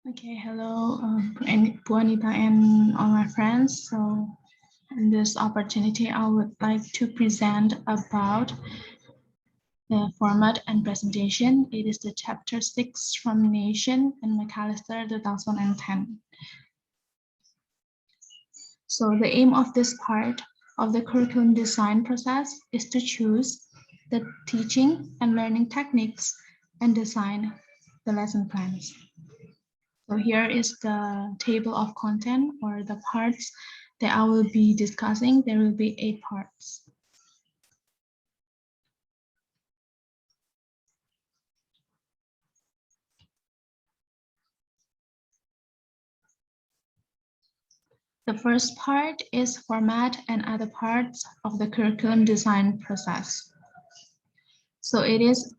Okay, hello, Puanita and all my friends. So, in this opportunity, I would like to present about the format and presentation. It is the chapter 6 from Nation and Macalister 2010. So, the aim of this part of the curriculum design process is to choose the teaching and learning techniques and design the lesson plans. So here is the table of content or the parts that I will be discussing. There will be 8 parts. The first part is format and other parts of the curriculum design process. So it is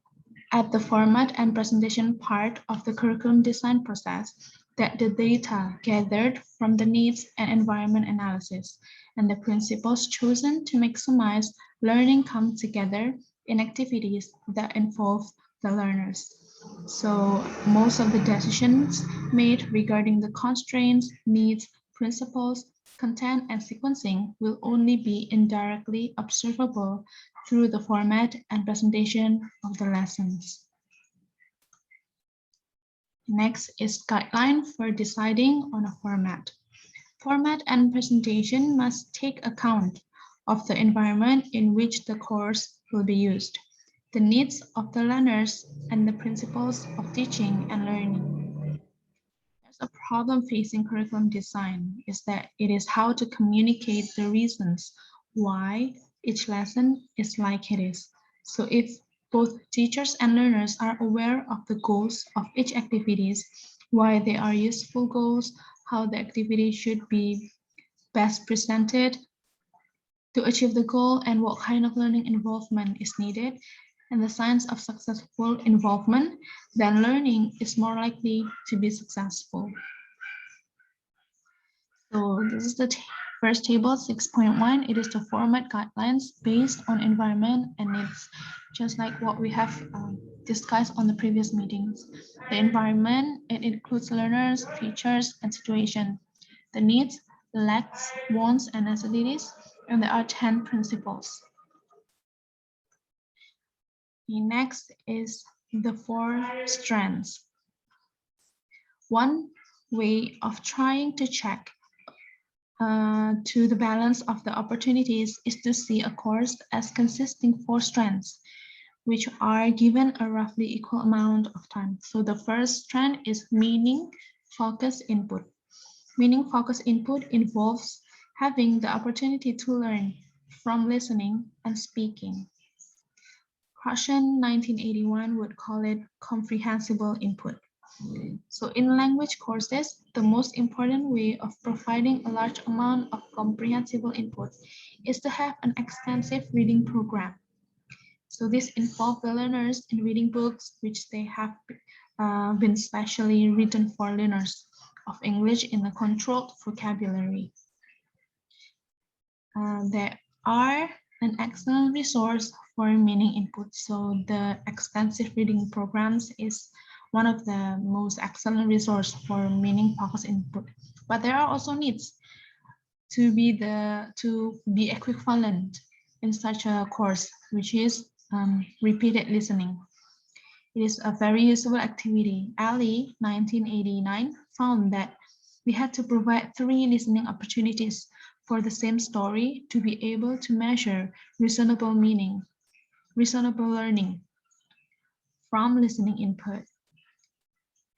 at the format and presentation part of the curriculum design process that the data gathered from the needs and environment analysis and the principles chosen to maximize learning come together in activities that involve the learners. So most of the decisions made regarding the constraints, needs, principles, content, and sequencing will only be indirectly observable through the format and presentation of the lessons. Next is guideline for deciding on a format. Format and presentation must take account of the environment in which the course will be used, the needs of the learners, and the principles of teaching and learning. There's a problem facing curriculum design is that it is how to communicate the reasons why each lesson is like it is. So if both teachers and learners are aware of the goals of each activities, why they are useful goals, how the activity should be best presented to achieve the goal, and what kind of learning involvement is needed, and the signs of successful involvement, then learning is more likely to be successful. So this is the first table, 6.1. It is the format guidelines based on environment and needs, just like what we have discussed on the previous meetings. The environment, it includes learners, features, and situation. The needs, lacks, wants, and necessities, and there are 10 principles. The next is the 4 strengths. One way of trying to check to the balance of the opportunities is to see a course as consisting 4 strengths, which are given a roughly equal amount of time. So the first strand is meaning focus input. Meaning focus input involves having the opportunity to learn from listening and speaking. Krashen 1981 would call it comprehensible input. So in language courses, the most important way of providing a large amount of comprehensible input is to have an extensive reading program. So this involves the learners in reading books which they have been specially written for learners of English in a controlled vocabulary. There are an excellent resource for meaning input. So the extensive reading programs is one of the most excellent resource for meaning focused input. But there are also needs to be equivalent in such a course, which is repeated listening. It is a very useful activity. Ali, 1989, found that we had to provide 3 listening opportunities for the same story to be able to measure reasonable meaning, reasonable learning from listening input.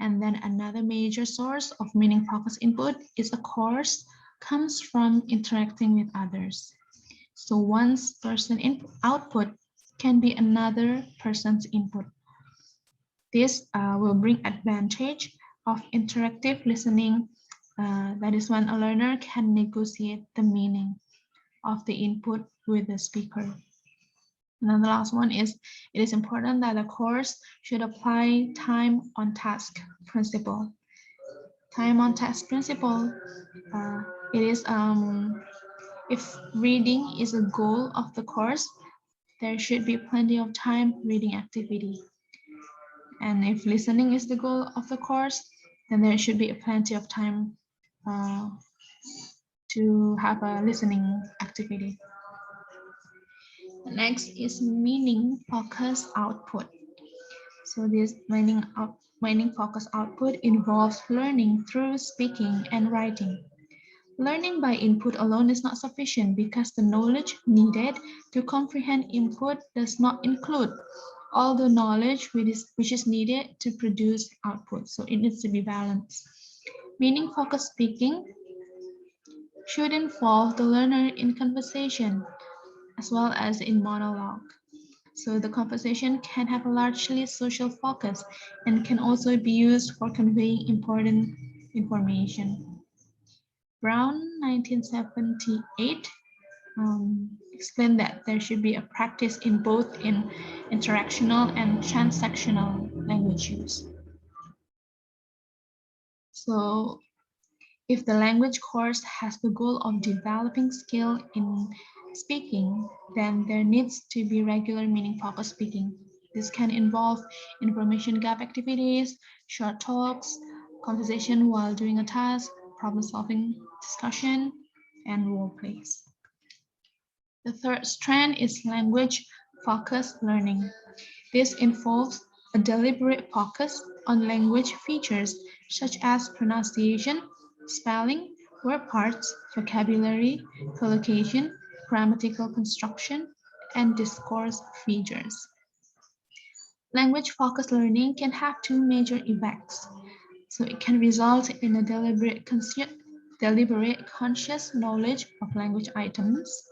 And then another major source of meaning focused input is a course comes from interacting with others. So one person's output can be another person's input. This will bring advantage of interactive listening. That is when a learner can negotiate the meaning of the input with the speaker. And then the last one is, it is important that the course should apply time on task principle. Time on task principle, it is if reading is a goal of the course, there should be plenty of time reading activity. And if listening is the goal of the course, And there should be plenty of time to have a listening activity. Next is meaning focus output. So this meaning focus output involves learning through speaking and writing. Learning by input alone is not sufficient because the knowledge needed to comprehend input does not include all the knowledge which is needed to produce output. So it needs to be balanced. Meaning focused speaking should involve the learner in conversation as well as in monologue. So the conversation can have a largely social focus and can also be used for conveying important information. Brown, 1978, explained that there should be a practice in both in interactional and transactional language use. So if the language course has the goal of developing skill in speaking, then there needs to be regular meaning focused speaking. This can involve information gap activities, short talks, conversation while doing a task, problem solving discussion, and role plays. The third strand is language focused learning. This involves a deliberate focus on language features such as pronunciation, spelling, word parts, vocabulary, collocation, grammatical construction, and discourse features. Language-focused learning can have two major effects. So it can result in a deliberate conscious knowledge of language items.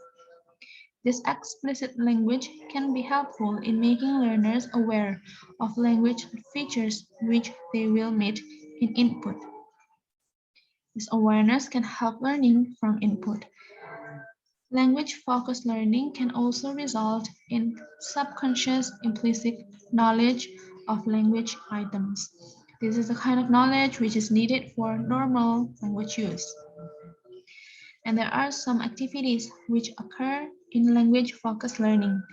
This explicit language can be helpful in making learners aware of language features which they will meet in input. This awareness can help learning from input. Language-focused learning can also result in subconscious implicit knowledge of language items. This is the kind of knowledge which is needed for normal language use. And there are some activities which occur in language-focused learning.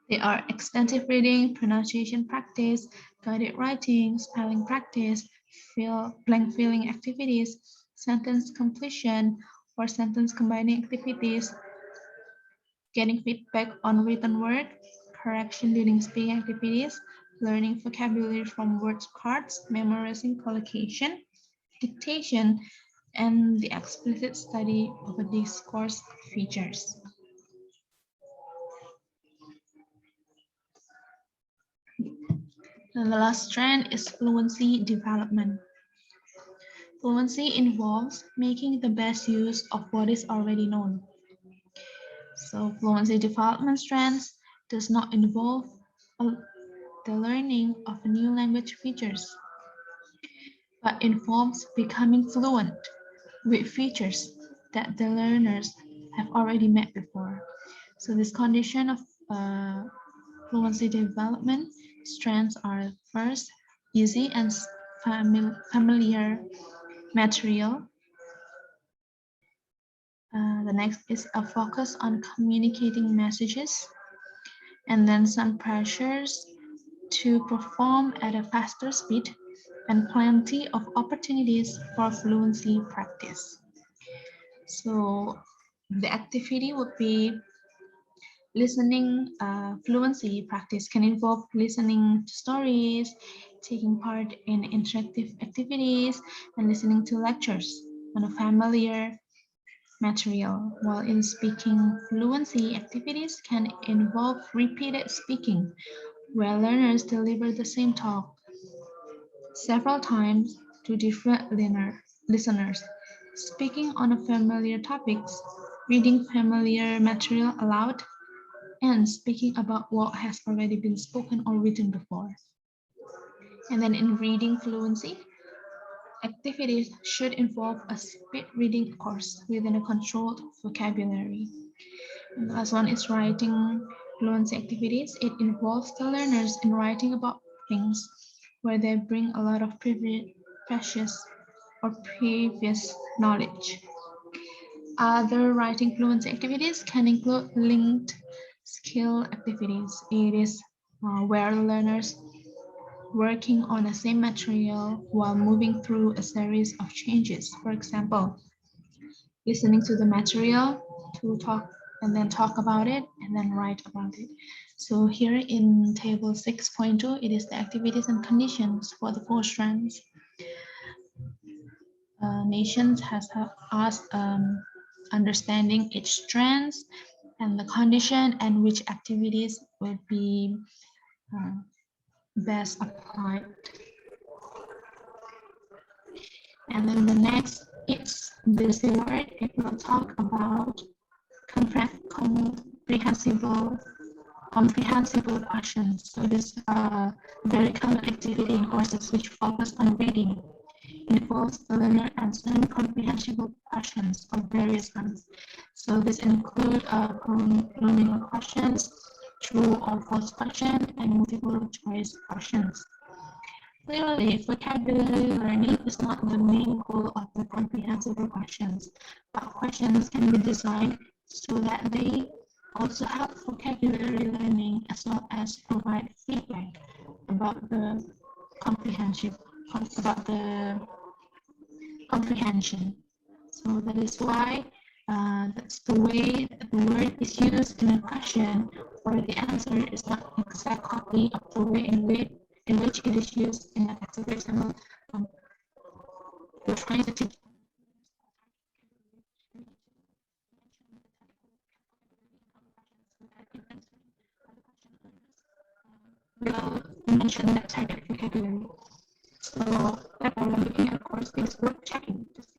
They are extensive reading, pronunciation practice, guided writing, spelling practice, blank filling activities, sentence completion, or sentence combining activities, getting feedback on written work, correction during speaking activities, learning vocabulary from word cards, memorizing collocation, dictation, and the explicit study of a discourse features. And the last trend is fluency development. Fluency involves making the best use of what is already known. So fluency development strengths does not involve the learning of new language features, but involves becoming fluent with features that the learners have already met before. So this condition of fluency development strengths are first, easy and familiar material. The next is a focus on communicating messages, and then some pressures to perform at a faster speed, and plenty of opportunities for fluency practice. So the activity would be listening. Fluency practice can involve listening to stories, taking part in interactive activities, and listening to lectures on a familiar material, while in speaking, fluency activities can involve repeated speaking, where learners deliver the same talk several times to different listeners, speaking on a familiar topics, reading familiar material aloud, and speaking about what has already been spoken or written before. And then in reading fluency, activities should involve a speed reading course within a controlled vocabulary. And the last one is writing fluency activities. It involves the learners in writing about things where they bring a lot of previous knowledge. Other writing fluency activities can include linked skill activities. It is where learners working on the same material while moving through a series of changes. For example, listening to the material to talk and then talk about it and then write about it. So here in table 6.2, it is the activities and conditions for the 4 strands. Nations has asked understanding each strands and the condition and which activities will be best applied. And then the next is this word. It will talk about comprehensible questions. So this very common activity in courses which focus on reading. Involves the learner answering comprehensible questions of various kinds. So this include pronominal questions, true or false questions, and multiple choice questions. Clearly, vocabulary learning is not the main goal of the comprehensible questions, but questions can be designed so that they also help vocabulary learning as well as provide feedback about the comprehension. So that is why that's the way the word is used in a question, or the answer is not exact copy of the way in which it is used in a text. For example, you're trying to teach will mention that target vocabulary. So therefore, when looking at a course, it's worth checking to see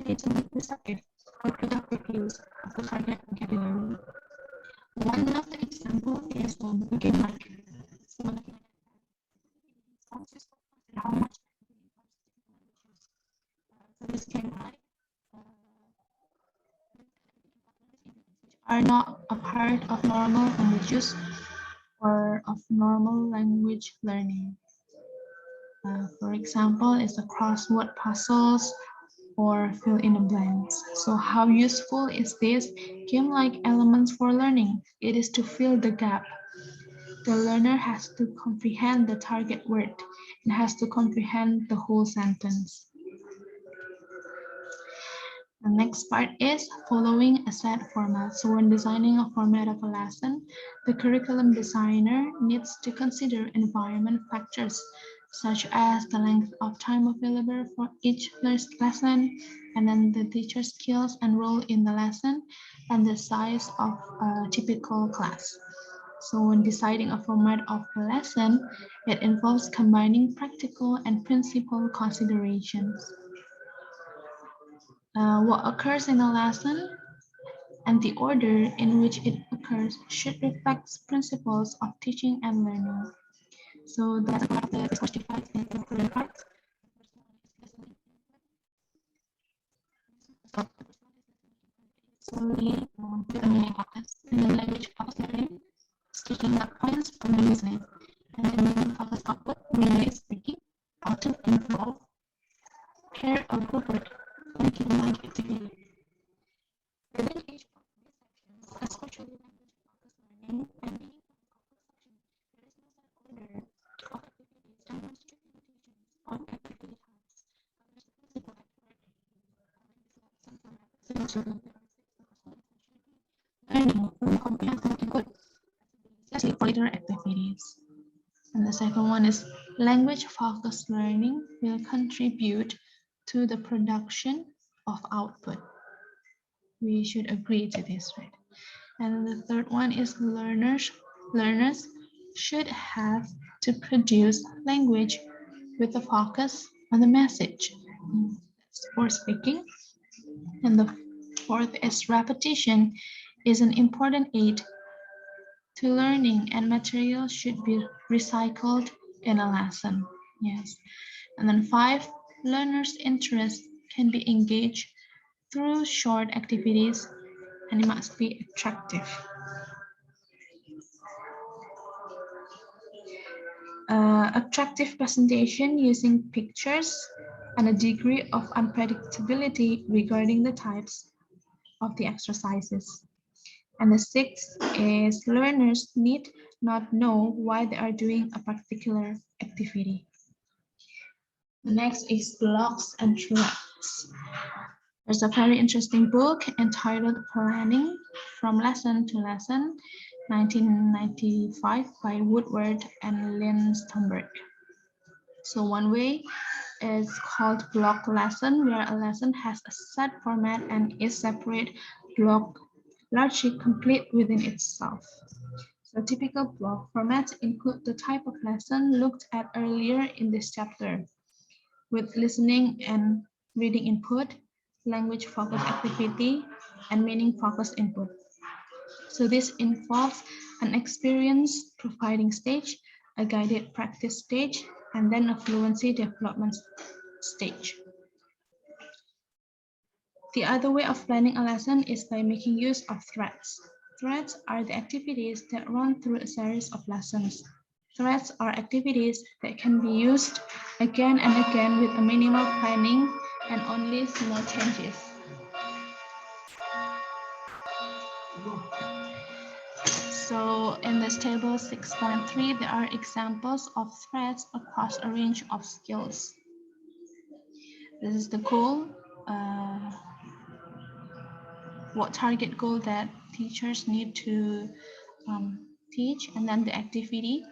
if the subject or productive use of the target vocabulary. One of the examples is Guideline. So how much this can are not a part of normal language use or of normal language learning. For example, is the crossword puzzles or fill in the blanks. So how useful is this game-like elements for learning? It is to fill the gap. The learner has to comprehend the target word and has to comprehend the whole sentence. The next part is following a set format. So when designing a format of a lesson, the curriculum designer needs to consider environment factors such as the length of time available for each lesson, and then the teacher's skills and role in the lesson, and the size of a typical class. So when deciding a format of a lesson, it involves combining practical and principal considerations. What occurs in a lesson and the order in which it occurs should reflect principles of teaching and learning. So that's one of the discourse divides into three parts. So we the meaning focus and the language focus learning, speaking up points from the listening, and the meaning focus output, meaning speaking, how to involve, pair or group work, and keep language activity. Within each of these sections, especially language focus learning and meaning there is no set order of activities demonstrate limitations on activity types. Learning will comprehensive include especially for literary activities. And the second one is language focused learning will contribute to the production of output. We should agree to this, right? And the third one is learners should have to produce language with a focus on the message. That's for speaking. And the fourth is repetition is an important aid to learning, and material should be recycled in a lesson. Yes. And then 5, learners' interest can be engaged through short activities and it must be attractive. Attractive presentation using pictures and a degree of unpredictability regarding the types of the exercises. And the sixth is learners need not know why they are doing a particular activity. The next is blocks and threads. There's a very interesting book entitled Planning from Lesson to Lesson, 1995 by Woodward and Lindstenberg. So one way is called block lesson, where a lesson has a set format and is separate block largely complete within itself. So typical block formats include the type of lesson looked at earlier in this chapter, with listening and reading input, language focused activity, and meaning focused input. So this involves an experience providing stage, a guided practice stage, and then a fluency development stage. The other way of planning a lesson is by making use of threads. Threads are the activities that run through a series of lessons. Threads are activities that can be used again and again with a minimal planning and only small changes. So in this table 6.3, there are examples of threads across a range of skills. This is the goal, what target goal that teachers need to teach, and then the activity,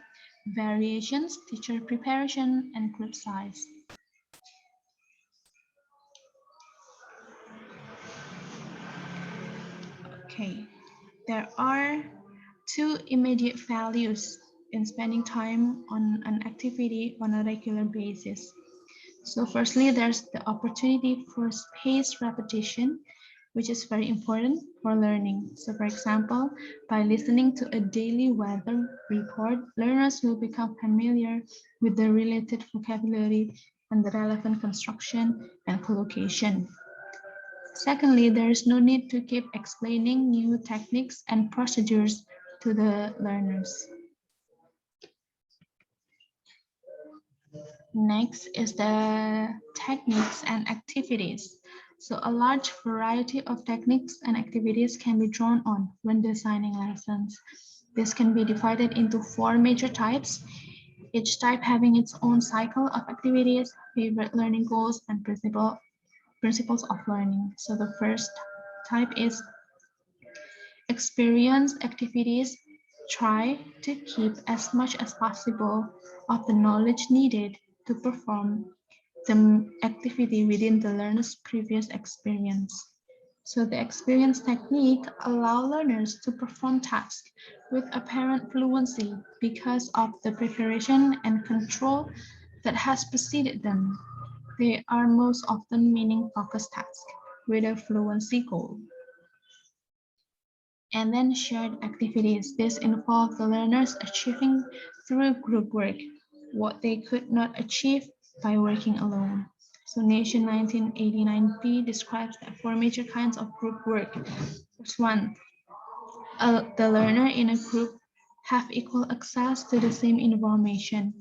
variations, teacher preparation, and group size. Okay, there are two immediate values in spending time on an activity on a regular basis. So firstly, there's the opportunity for spaced repetition, which is very important for learning. So for example, by listening to a daily weather report, learners will become familiar with the related vocabulary and the relevant construction and collocation. Secondly, there is no need to keep explaining new techniques and procedures to the learners. Next is the techniques and activities. So a large variety of techniques and activities can be drawn on when designing lessons. This can be divided into 4 major types, each type having its own cycle of activities, favorite learning goals, and principles of learning. So the first type is experience activities. Try to keep as much as possible of the knowledge needed to perform the activity within the learner's previous experience. So the experience technique allow learners to perform tasks with apparent fluency because of the preparation and control that has preceded them. They are most often meaning-focused tasks with a fluency goal. And then shared activities. This involves the learners achieving through group work what they could not achieve by working alone. So Nation 1989b describes the 4 major kinds of group work. First one, the learner in a group have equal access to the same information.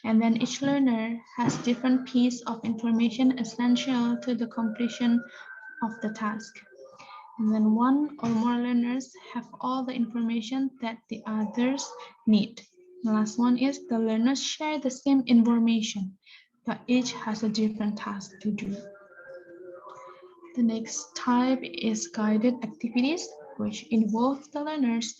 And then each learner has different piece of information essential to the completion of the task. And then one or more learners have all the information that the others need. The last one is the learners share the same information, but each has a different task to do. The next type is guided activities, which involve the learners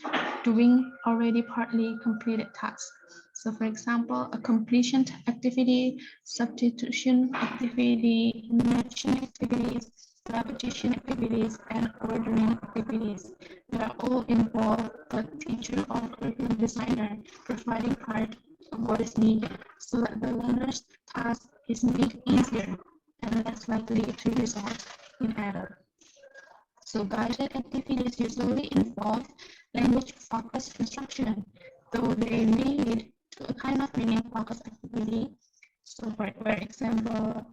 doing already partly completed tasks. So for example, a completion activity, substitution activity, matching activities, repetition activities, and ordering activities. They are all involve the teacher or curriculum designer providing part of what is needed so that the learner's task is made easier and less likely to result in error. So guided activities usually involve language-focused instruction, though they may lead to a kind of meaning-focused activity. So for example,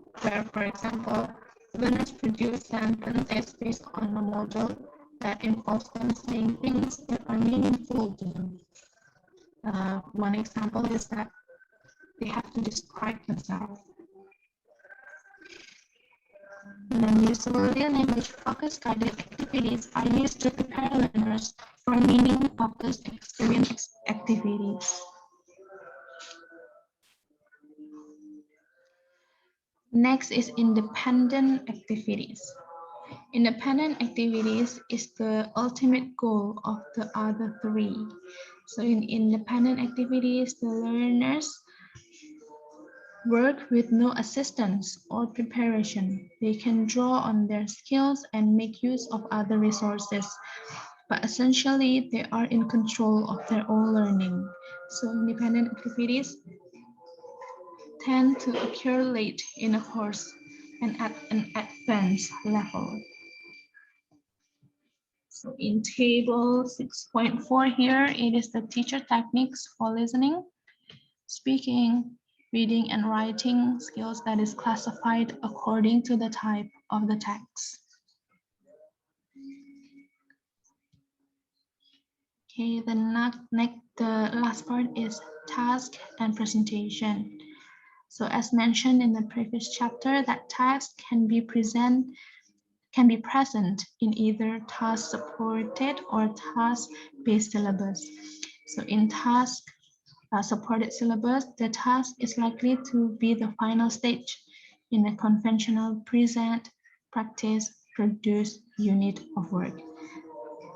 learners produce sentences based on a model that involves them saying things that are meaningful to them. One example is that they have to describe themselves. And then usually language-focused guided activities are used to prepare learners for meaning-focused experience activities. Next is independent activities. Independent activities is the ultimate goal of the other three. So in independent activities, the learners work with no assistance or preparation. They can draw on their skills and make use of other resources, but essentially they are in control of their own learning. So independent activities tend to occur late in a course and at an advanced level. So in table 6.4 here, it is the teacher techniques for listening, speaking, reading, and writing skills that is classified according to the type of the text. Okay, the last part is task and presentation. So as mentioned in the previous chapter, that task can be present in either task-supported or task-based syllabus. So in task-supported syllabus, the task is likely to be the final stage in a conventional present, practice, produce unit of work.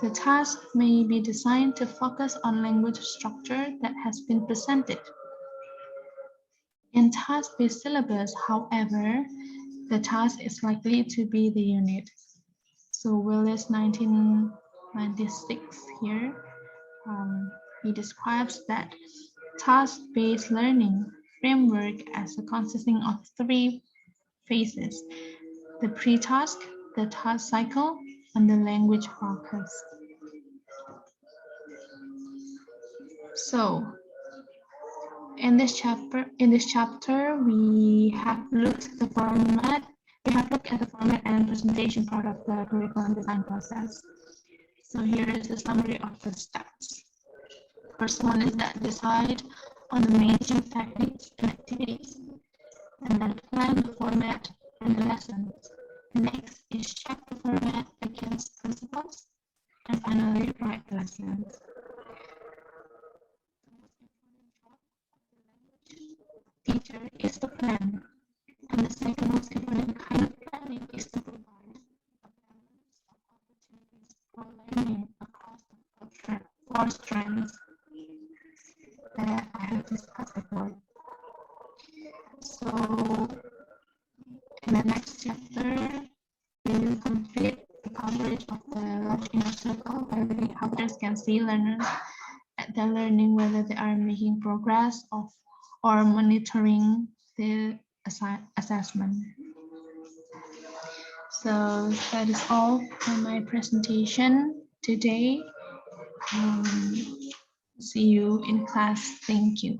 The task may be designed to focus on language structure that has been presented. In task-based syllabus, however, the task is likely to be the unit. So Willis 1996 here, he describes that task-based learning framework as consisting of three phases: the pre-task, the task cycle, and the language focus. So in this chapter, we have looked at the format and presentation part of the curriculum design process. So here is the summary of the steps. First one is that decide on the main techniques and activities, and then plan the format and the lessons. Next is check the format against principles, and finally write the lessons. Teacher is to plan, and the second most important kind of planning is to provide a balance of opportunities for learning across the four strands that I have discussed before. So in the next chapter, we will complete the coverage of the large inner circle where the others can see learners at their learning whether they are making progress or monitoring the assessment. So that is all for my presentation today. See you in class. Thank you.